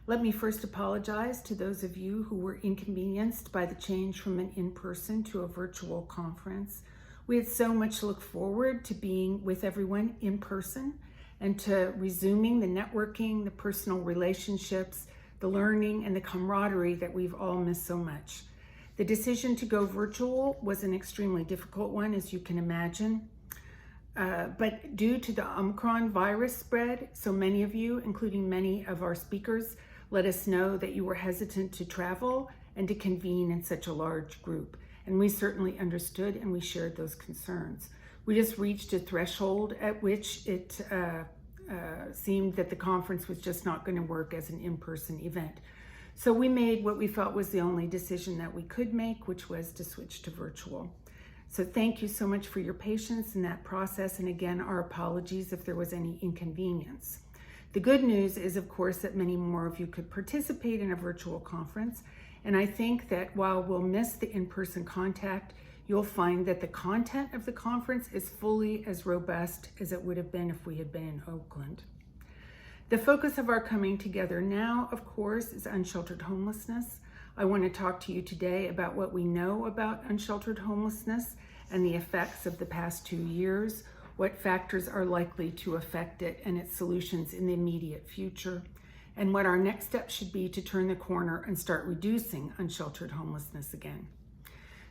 Let me first apologize to those of you who were inconvenienced by the change from an in-person to a virtual conference. We had so much to look forward to being with everyone in person and to resuming the networking, the personal relationships, the learning, and the camaraderie that we've all missed so much. The decision to go virtual was an extremely difficult one, as you can imagine. But due to the Omicron virus spread, so many of you, including many of our speakers, let us know that you were hesitant to travel and to convene in such a large group. And we certainly understood and we shared those concerns. We just reached a threshold at which it seemed that the conference was just not going to work as an in-person event. So we made what we felt was the only decision that we could make, which was to switch to virtual. So thank you so much for your patience in that process. And again, our apologies if there was any inconvenience. The good news is, of course, that many more of you could participate in a virtual conference. And I think that while we'll miss the in-person contact, you'll find that the content of the conference is fully as robust as it would have been if we had been in Oakland. The focus of our coming together now, of course, is unsheltered homelessness. I want to talk to you today about what we know about unsheltered homelessness and the effects of the past 2 years, what factors are likely to affect it and its solutions in the immediate future, and what our next step should be to turn the corner and start reducing unsheltered homelessness again.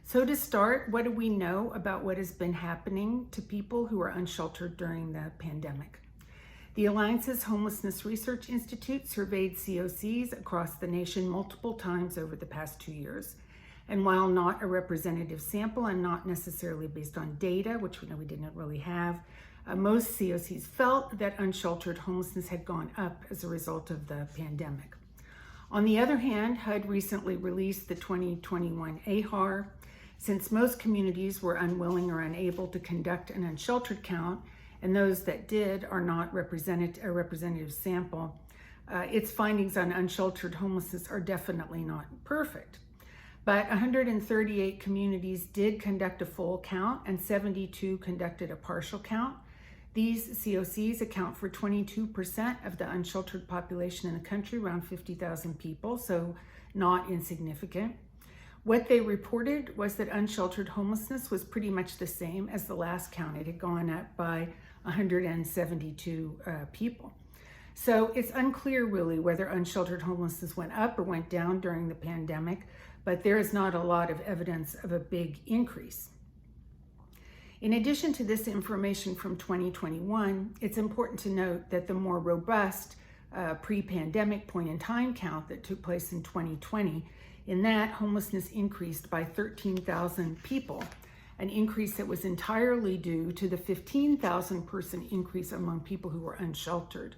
So to start, what do we know about what has been happening to people who are unsheltered during the pandemic? The Alliance's Homelessness Research Institute surveyed COCs across the nation multiple times over the past 2 years. And while not a representative sample and not necessarily based on data, which we know we didn't really have, most COCs felt that unsheltered homelessness had gone up as a result of the pandemic. On the other hand, HUD recently released the 2021 AHAR. Since most communities were unwilling or unable to conduct an unsheltered count, and those that did are not a representative sample, its findings on unsheltered homelessness are definitely not perfect. But 138 communities did conduct a full count and 72 conducted a partial count. These COCs account for 22% of the unsheltered population in the country, around 50,000 people, so not insignificant. What they reported was that unsheltered homelessness was pretty much the same as the last count. It had gone up by 172 people. So it's unclear really whether unsheltered homelessness went up or went down during the pandemic, but there is not a lot of evidence of a big increase. In addition to this information from 2021, it's important to note that the more robust pre-pandemic point in time count that took place in 2020, in that homelessness increased by 13,000 people, an increase that was entirely due to the 15,000 person increase among people who were unsheltered.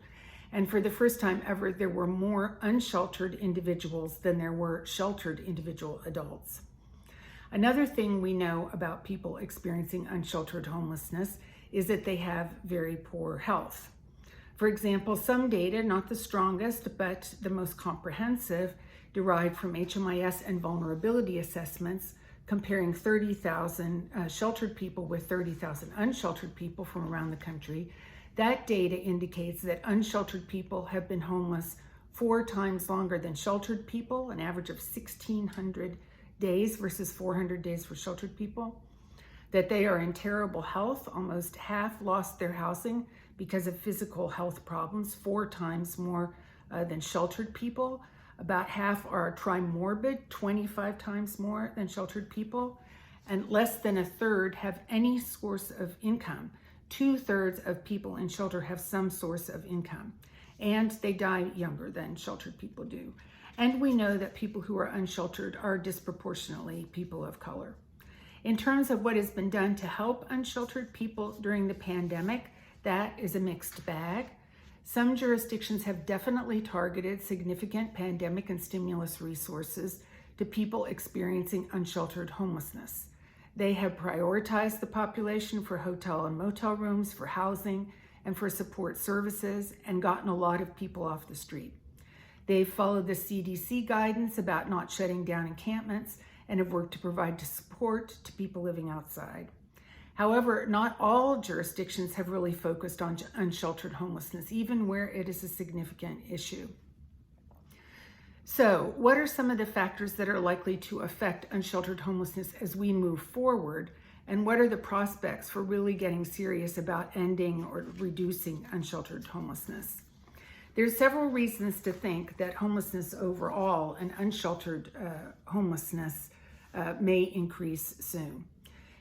And for the first time ever, there were more unsheltered individuals than there were sheltered individual adults. Another thing we know about people experiencing unsheltered homelessness is that they have very poor health. For example, some data, not the strongest, but the most comprehensive, derived from HMIS and vulnerability assessments, comparing 30,000 sheltered people with 30,000 unsheltered people from around the country. That data indicates that unsheltered people have been homeless 4 times longer than sheltered people, an average of 1,600 days versus 400 days for sheltered people. That they are in terrible health, almost half lost their housing because of physical health problems, 4 times more than sheltered people. About half are trimorbid, 25 times more than sheltered people, and less than a third have any source of income. 2/3 of people in shelter have some source of income, and they die younger than sheltered people do. And we know that people who are unsheltered are disproportionately people of color. In terms of what has been done to help unsheltered people during the pandemic, that is a mixed bag. Some jurisdictions have definitely targeted significant pandemic and stimulus resources to people experiencing unsheltered homelessness. They have prioritized the population for hotel and motel rooms, for housing, and for support services, and gotten a lot of people off the street. They've followed the CDC guidance about not shutting down encampments and have worked to provide support to people living outside. However, not all jurisdictions have really focused on unsheltered homelessness, even where it is a significant issue. So, what are some of the factors that are likely to affect unsheltered homelessness as we move forward? And what are the prospects for really getting serious about ending or reducing unsheltered homelessness? There's several reasons to think that homelessness overall and unsheltered homelessness may increase soon.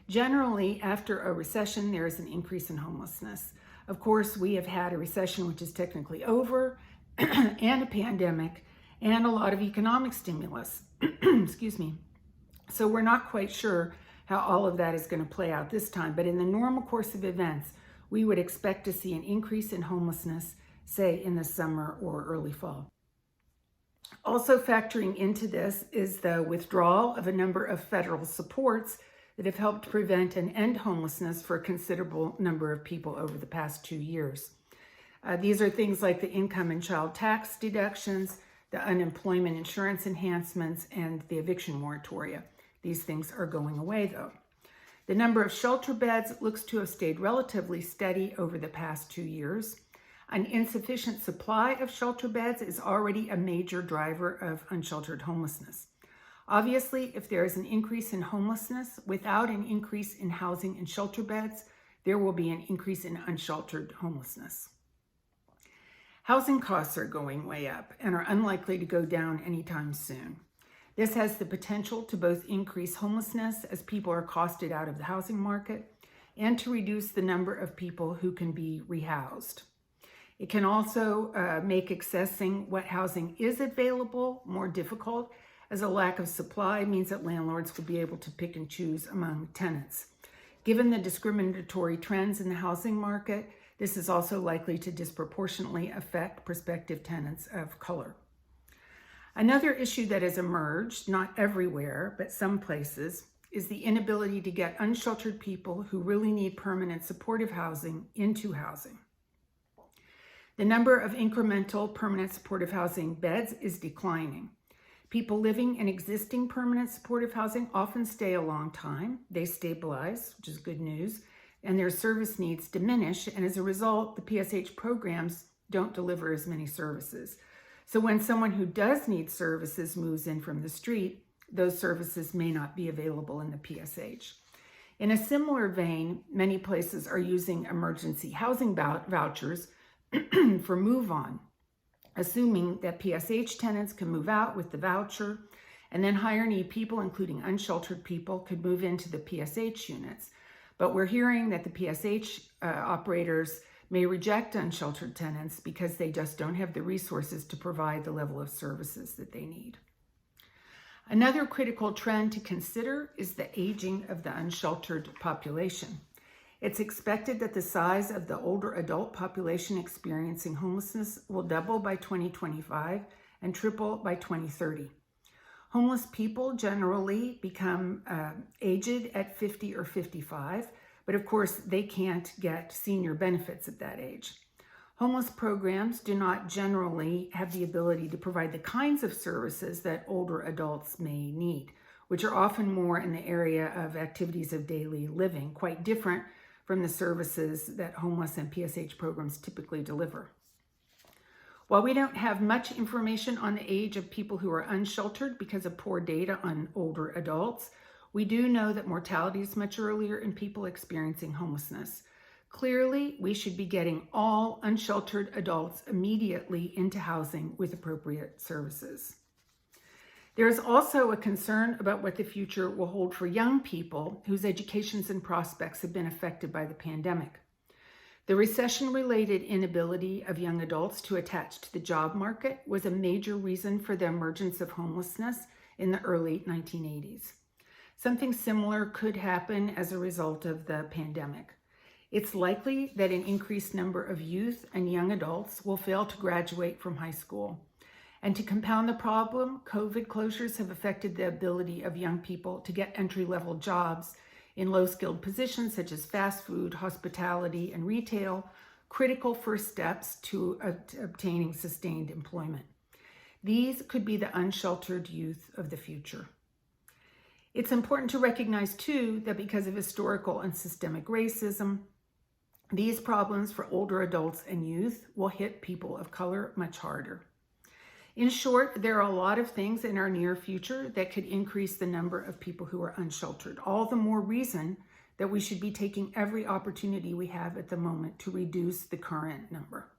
Generally, after a recession, there is an increase in homelessness. Of course, we have had a recession which is technically over, and a pandemic, and a lot of economic stimulus. Excuse me. So we're not quite sure how all of that is going to play out this time, but in the normal course of events, we would expect to see an increase in homelessness, say in the summer or early fall. Also factoring into this is the withdrawal of a number of federal supports that have helped prevent and end homelessness for a considerable number of people over the past 2 years. These are things like the income and child tax deductions, the unemployment insurance enhancements, and the eviction moratoria. These things are going away though. The number of shelter beds looks to have stayed relatively steady over the past 2 years. An insufficient supply of shelter beds is already a major driver of unsheltered homelessness. Obviously, if there is an increase in homelessness without an increase in housing and shelter beds, there will be an increase in unsheltered homelessness. Housing costs are going way up and are unlikely to go down anytime soon. This has the potential to both increase homelessness as people are costed out of the housing market and to reduce the number of people who can be rehoused. It can also make accessing what housing is available more difficult, as a lack of supply means that landlords will be able to pick and choose among tenants. Given the discriminatory trends in the housing market, this is also likely to disproportionately affect prospective tenants of color. Another issue that has emerged, not everywhere, but some places, is the inability to get unsheltered people who really need permanent supportive housing into housing. The number of incremental permanent supportive housing beds is declining. People living in existing permanent supportive housing often stay a long time. They stabilize, which is good news, and their service needs diminish, and as a result, the PSH programs don't deliver as many services. So when someone who does need services moves in from the street, those services may not be available in the PSH. In a similar vein, many places are using emergency housing vouchers for move-on, assuming that PSH tenants can move out with the voucher, and then higher need people, including unsheltered people, could move into the PSH units. But we're hearing that the PSH operators may reject unsheltered tenants because they just don't have the resources to provide the level of services that they need. Another critical trend to consider is the aging of the unsheltered population. It's expected that the size of the older adult population experiencing homelessness will double by 2025 and triple by 2030. Homeless people generally become aged at 50 or 55, but of course they can't get senior benefits at that age. Homeless programs do not generally have the ability to provide the kinds of services that older adults may need, which are often more in the area of activities of daily living, quite different from the services that homeless and PSH programs typically deliver. While we don't have much information on the age of people who are unsheltered because of poor data on older adults, we do know that mortality is much earlier in people experiencing homelessness. Clearly, we should be getting all unsheltered adults immediately into housing with appropriate services. There is also a concern about what the future will hold for young people whose educations and prospects have been affected by the pandemic. The recession-related inability of young adults to attach to the job market was a major reason for the emergence of homelessness in the early 1980s. Something similar could happen as a result of the pandemic. It's likely that an increased number of youth and young adults will fail to graduate from high school. And to compound the problem, COVID closures have affected the ability of young people to get entry-level jobs in low-skilled positions such as fast food, hospitality, and retail, critical first steps to obtaining sustained employment. These could be the unsheltered youth of the future. It's important to recognize, too, that because of historical and systemic racism, these problems for older adults and youth will hit people of color much harder. In short, there are a lot of things in our near future that could increase the number of people who are unsheltered. All the more reason that we should be taking every opportunity we have at the moment to reduce the current number.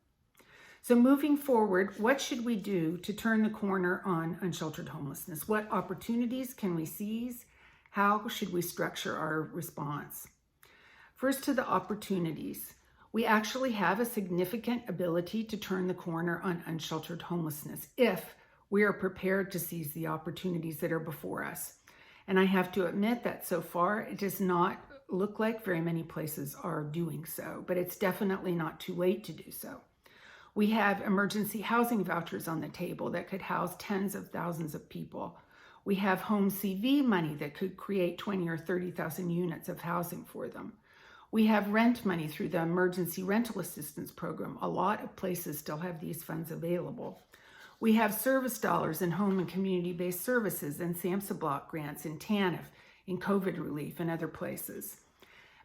So moving forward, what should we do to turn the corner on unsheltered homelessness? What opportunities can we seize? How should we structure our response? First, to the opportunities. We actually have a significant ability to turn the corner on unsheltered homelessness if we are prepared to seize the opportunities that are before us. And I have to admit that so far, it does not look like very many places are doing so, but it's definitely not too late to do so. We have emergency housing vouchers on the table that could house tens of thousands of people. We have home CV money that could create 20 or 30,000 units of housing for them. We have rent money through the Emergency Rental Assistance Program. A lot of places still have these funds available. We have service dollars in home and community-based services and SAMHSA block grants in TANF, in COVID relief, and other places.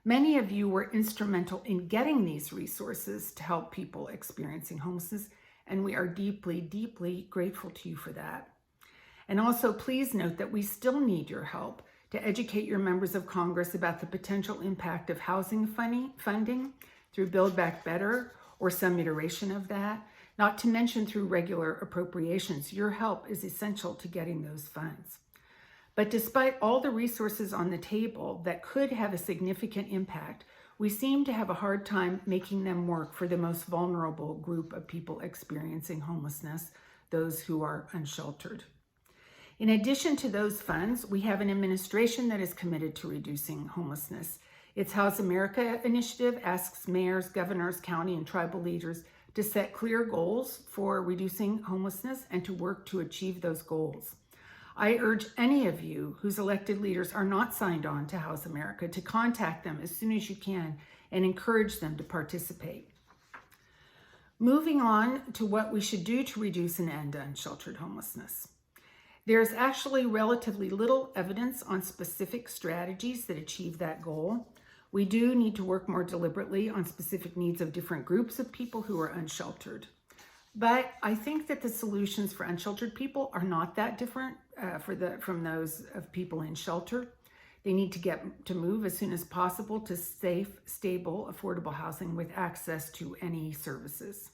Many of you were instrumental in getting these resources to help people experiencing homelessness, and we are deeply, deeply grateful to you for that. And also, please note that we still need your help to educate your members of Congress about the potential impact of housing funding through Build Back Better or some iteration of that, not to mention through regular appropriations. Your help is essential to getting those funds. But despite all the resources on the table that could have a significant impact, we seem to have a hard time making them work for the most vulnerable group of people experiencing homelessness, those who are unsheltered. In addition to those funds, we have an administration that is committed to reducing homelessness. Its House America initiative asks mayors, governors, county, and tribal leaders to set clear goals for reducing homelessness and to work to achieve those goals. I urge any of you whose elected leaders are not signed on to House America to contact them as soon as you can and encourage them to participate. Moving on to what we should do to reduce and end unsheltered homelessness. There's actually relatively little evidence on specific strategies that achieve that goal. We do need to work more deliberately on specific needs of different groups of people who are unsheltered. But I think that the solutions for unsheltered people are not that different from those of people in shelter. They need to get to move as soon as possible to safe, stable, affordable housing with access to any services.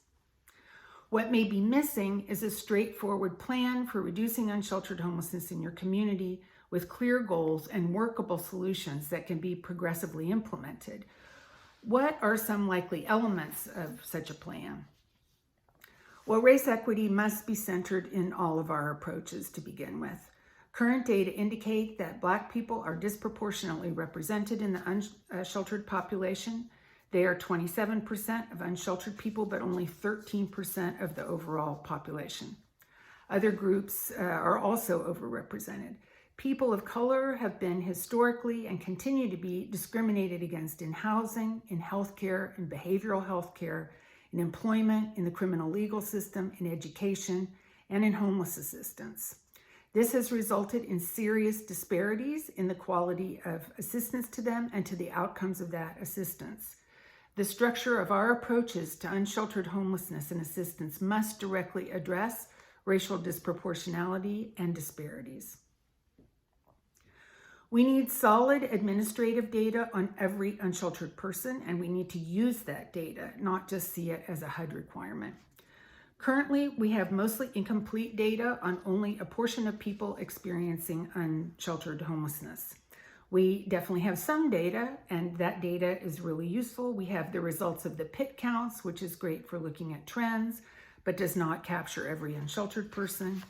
What may be missing is a straightforward plan for reducing unsheltered homelessness in your community with clear goals and workable solutions that can be progressively implemented. What are some likely elements of such a plan? Well, race equity must be centered in all of our approaches to begin with. Current data indicate that Black people are disproportionately represented in the unsheltered population. They are 27% of unsheltered people, but only 13% of the overall population. Other groups are also overrepresented. People of color have been historically and continue to be discriminated against in housing, in healthcare, in behavioral healthcare, in employment, in the criminal legal system, in education, and in homeless assistance. This has resulted in serious disparities in the quality of assistance to them and to the outcomes of that assistance. The structure of our approaches to unsheltered homelessness and assistance must directly address racial disproportionality and disparities. We need solid administrative data on every unsheltered person, and we need to use that data, not just see it as a HUD requirement. Currently, we have mostly incomplete data on only a portion of people experiencing unsheltered homelessness. We definitely have some data, and that data is really useful. We have the results of the PIT counts, which is great for looking at trends, but does not capture every unsheltered person.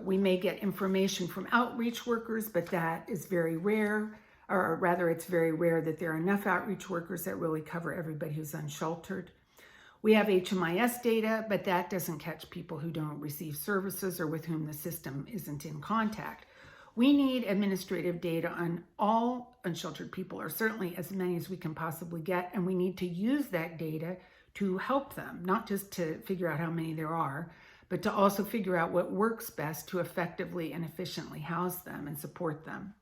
We may get information from outreach workers, but that is very rare, or rather it's very rare that there are enough outreach workers that really cover everybody who's unsheltered. We have HMIS data, but that doesn't catch people who don't receive services or with whom the system isn't in contact. We need administrative data on all unsheltered people, or certainly as many as we can possibly get, and we need to use that data to help them, not just to figure out how many there are, but to also figure out what works best to effectively and efficiently house them and support them.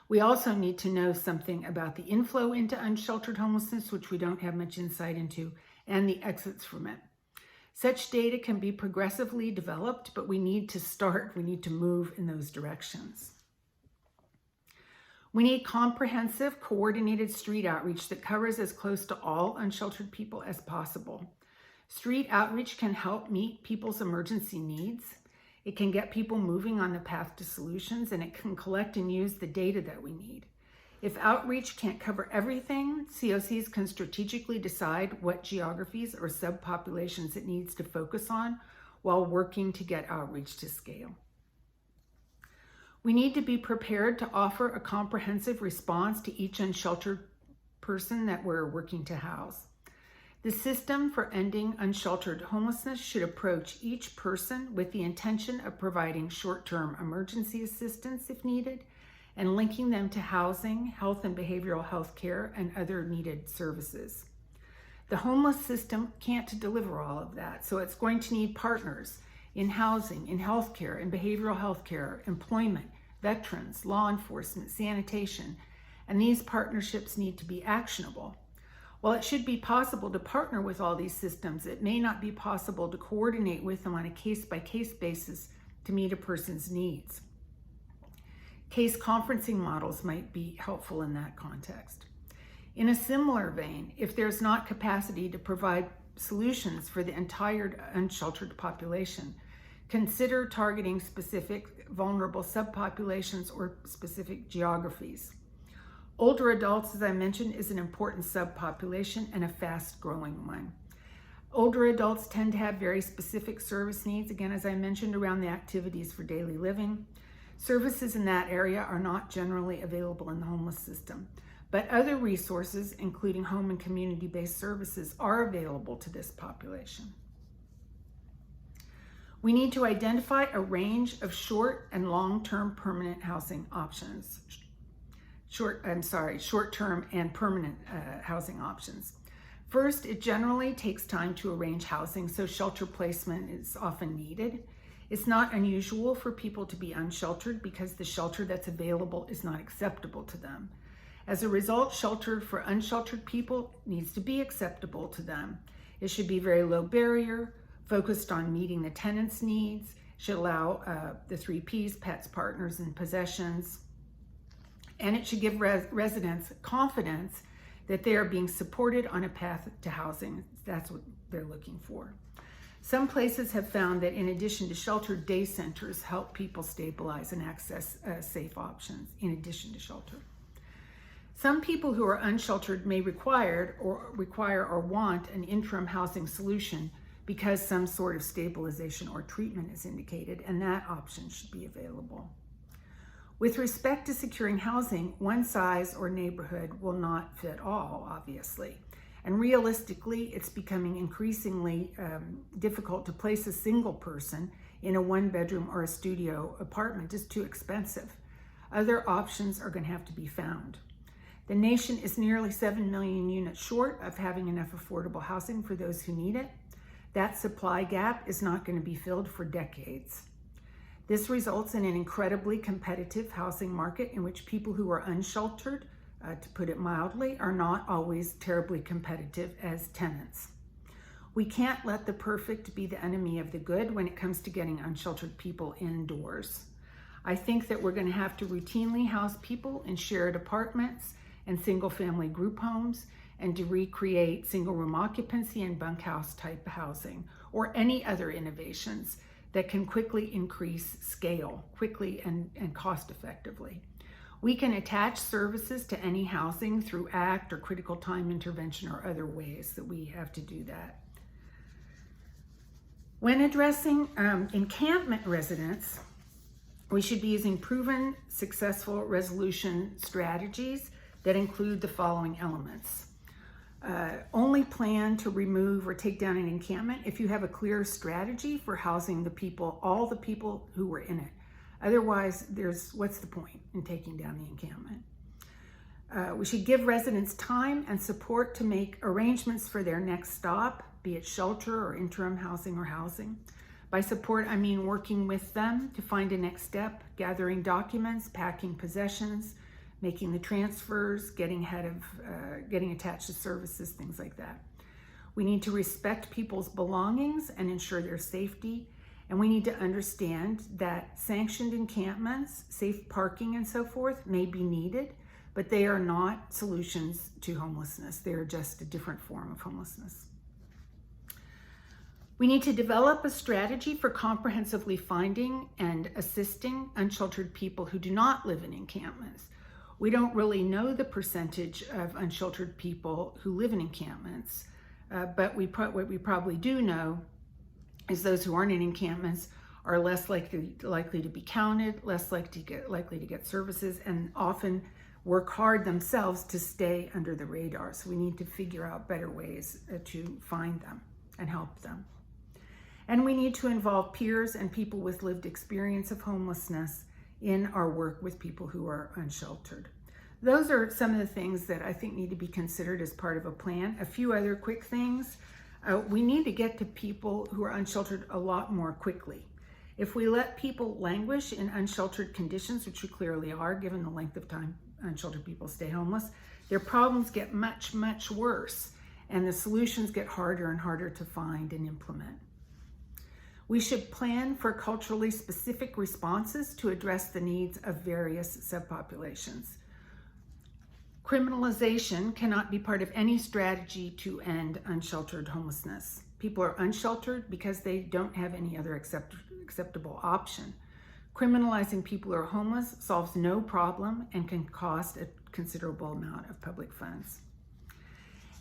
We also need to know something about the inflow into unsheltered homelessness, which we don't have much insight into, and the exits from it. Such data can be progressively developed, but we need to move in those directions. We need comprehensive, coordinated street outreach that covers as close to all unsheltered people as possible. Street outreach can help meet people's emergency needs. It can get people moving on the path to solutions, and it can collect and use the data that we need. If outreach can't cover everything, COCs can strategically decide what geographies or subpopulations it needs to focus on while working to get outreach to scale. We need to be prepared to offer a comprehensive response to each unsheltered person that we're working to house. The system for ending unsheltered homelessness should approach each person with the intention of providing short-term emergency assistance if needed, and linking them to housing, health and behavioral health care, and other needed services. The homeless system can't deliver all of that, so it's going to need partners in housing, in healthcare, in behavioral health care, employment, veterans, law enforcement, sanitation, and these partnerships need to be actionable. While it should be possible to partner with all these systems, it may not be possible to coordinate with them on a case-by-case basis to meet a person's needs. Case conferencing models might be helpful in that context. In a similar vein, if there's not capacity to provide solutions for the entire unsheltered population, consider targeting specific vulnerable subpopulations or specific geographies. Older adults, as I mentioned, is an important subpopulation and a fast-growing one. Older adults tend to have very specific service needs, again, as I mentioned, around the activities for daily living. Services in that area are not generally available in the homeless system, but other resources, including home and community-based services, are available to this population. We need to identify a range of short and long-term permanent housing options. Short-term and permanent housing options. First, it generally takes time to arrange housing, so shelter placement is often needed. It's not unusual for people to be unsheltered because the shelter that's available is not acceptable to them. As a result, shelter for unsheltered people needs to be acceptable to them. It should be very low barrier, focused on meeting the tenant's needs, should allow the 3 Ps, pets, partners, and possessions, and it should give residents confidence that they are being supported on a path to housing. That's what they're looking for. Some places have found that in addition to shelter, day centers help people stabilize and access safe options in addition to shelter. Some people who are unsheltered may require or want an interim housing solution because some sort of stabilization or treatment is indicated, and that option should be available. With respect to securing housing, one size or neighborhood will not fit all, obviously. And realistically, it's becoming increasingly difficult to place a single person in a 1-bedroom or a studio apartment. It's too expensive. Other options are going to have to be found. The nation is nearly 7 million units short of having enough affordable housing for those who need it. That supply gap is not going to be filled for decades. This results in an incredibly competitive housing market in which people who are unsheltered, to put it mildly, are not always terribly competitive as tenants. We can't let the perfect be the enemy of the good when it comes to getting unsheltered people indoors. I think that we're going to have to routinely house people in shared apartments and single-family group homes, and to recreate single-room occupancy and bunkhouse type housing, or any other innovations that can quickly increase scale, quickly and cost effectively. We can attach services to any housing through ACT or critical time intervention or other ways that we have to do that. When addressing encampment residents, we should be using proven, successful resolution strategies that include the following elements. Only plan to remove or take down an encampment if you have a clear strategy for housing the people, all the people who were in it. Otherwise, what's the point in taking down the encampment? We should give residents time and support to make arrangements for their next stop, be it shelter or interim housing or housing. By support, I mean working with them to find a next step, gathering documents, packing possessions, making the transfers, getting attached to services, things like that. We need to respect people's belongings and ensure their safety. And we need to understand that sanctioned encampments, safe parking, and so forth may be needed, but they are not solutions to homelessness. They are just a different form of homelessness. We need to develop a strategy for comprehensively finding and assisting unsheltered people who do not live in encampments. We don't really know the percentage of unsheltered people who live in encampments, but what we probably do know is those who aren't in encampments are less likely to be counted, less likely to get services, and often work hard themselves to stay under the radar. So we need to figure out better ways to find them and help them. And we need to involve peers and people with lived experience of homelessness in our work with people who are unsheltered. Those are some of the things that I think need to be considered as part of a plan. A few other quick things. We need to get to people who are unsheltered a lot more quickly. If we let people languish in unsheltered conditions, which we clearly are, given the length of time unsheltered people stay homeless, their problems get much, much worse, and the solutions get harder and harder to find and implement. We should plan for culturally specific responses to address the needs of various subpopulations. Criminalization cannot be part of any strategy to end unsheltered homelessness. People are unsheltered because they don't have any other acceptable option. Criminalizing people who are homeless solves no problem and can cost a considerable amount of public funds.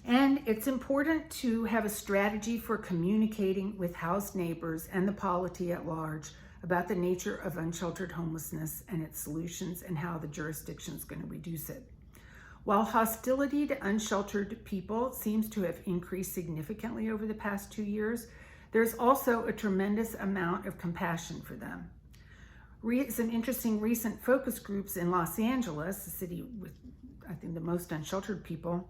And it's important to have a strategy for communicating with housed neighbors and the polity at large about the nature of unsheltered homelessness and its solutions and how the jurisdiction is going to reduce it. While hostility to unsheltered people seems to have increased significantly over the past 2 years, there's also a tremendous amount of compassion for them. Some interesting recent focus groups in Los Angeles, the city with, I think, the most unsheltered people,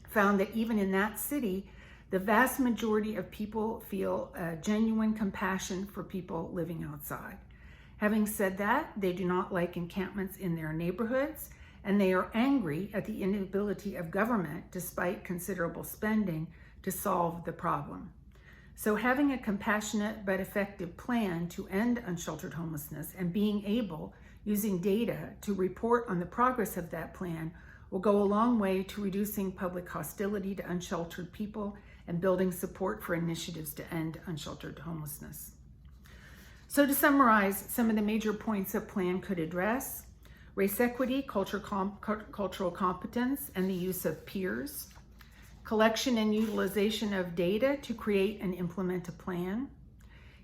found that even in that city, the vast majority of people feel genuine compassion for people living outside. Having said that, they do not like encampments in their neighborhoods, and they are angry at the inability of government, despite considerable spending, to solve the problem. So having a compassionate but effective plan to end unsheltered homelessness and being able, using data, to report on the progress of that plan will go a long way to reducing public hostility to unsheltered people and building support for initiatives to end unsheltered homelessness. So to summarize some of the major points a plan could address: race equity, cultural competence, and the use of peers; collection and utilization of data to create and implement a plan;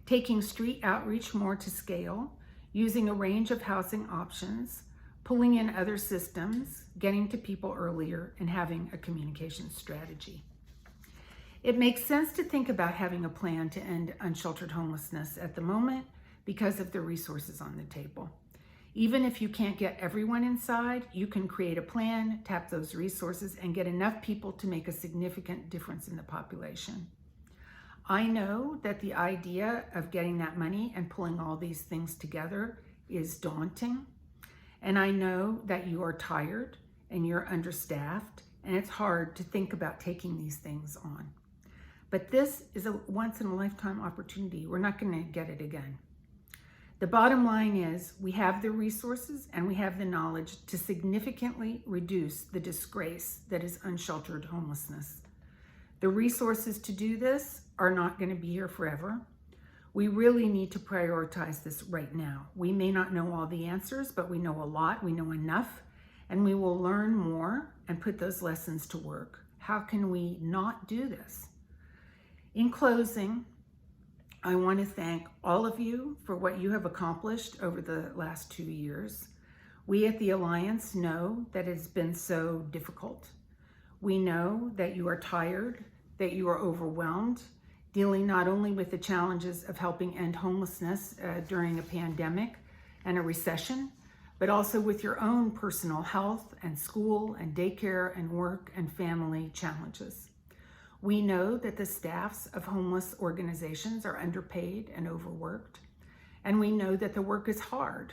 taking street outreach more to scale, using a range of housing options; pulling in other systems, getting to people earlier, and having a communication strategy. It makes sense to think about having a plan to end unsheltered homelessness at the moment because of the resources on the table. Even if you can't get everyone inside, you can create a plan, tap those resources, and get enough people to make a significant difference in the population. I know that the idea of getting that money and pulling all these things together is daunting. And I know that you are tired and you're understaffed, and it's hard to think about taking these things on. But this is a once-in-a-lifetime opportunity. We're not going to get it again. The bottom line is we have the resources and we have the knowledge to significantly reduce the disgrace that is unsheltered homelessness. The resources to do this are not going to be here forever. We really need to prioritize this right now. We may not know all the answers, but we know a lot, we know enough, and we will learn more and put those lessons to work. How can we not do this? In closing, I want to thank all of you for what you have accomplished over the last 2 years. We at the Alliance know that it's been so difficult. We know that you are tired, that you are overwhelmed, dealing not only with the challenges of helping end homelessness during a pandemic and a recession, but also with your own personal health and school and daycare and work and family challenges. We know that the staffs of homeless organizations are underpaid and overworked, and we know that the work is hard,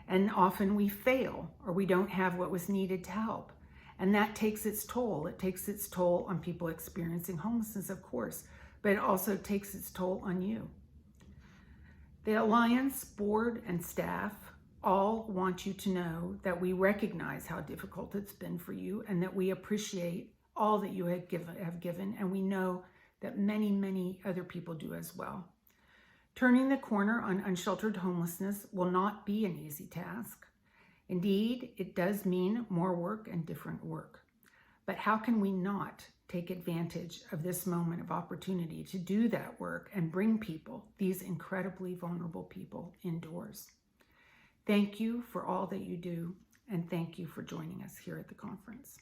and often we fail or we don't have what was needed to help. And that takes its toll. It takes its toll on people experiencing homelessness, of course, but it also takes its toll on you. The Alliance board and staff all want you to know that we recognize how difficult it's been for you and that we appreciate all that you have given, and we know that many, many other people do as well. Turning the corner on unsheltered homelessness will not be an easy task. Indeed, it does mean more work and different work. But how can we not take advantage of this moment of opportunity to do that work and bring people, these incredibly vulnerable people, indoors? Thank you for all that you do, and thank you for joining us here at the conference.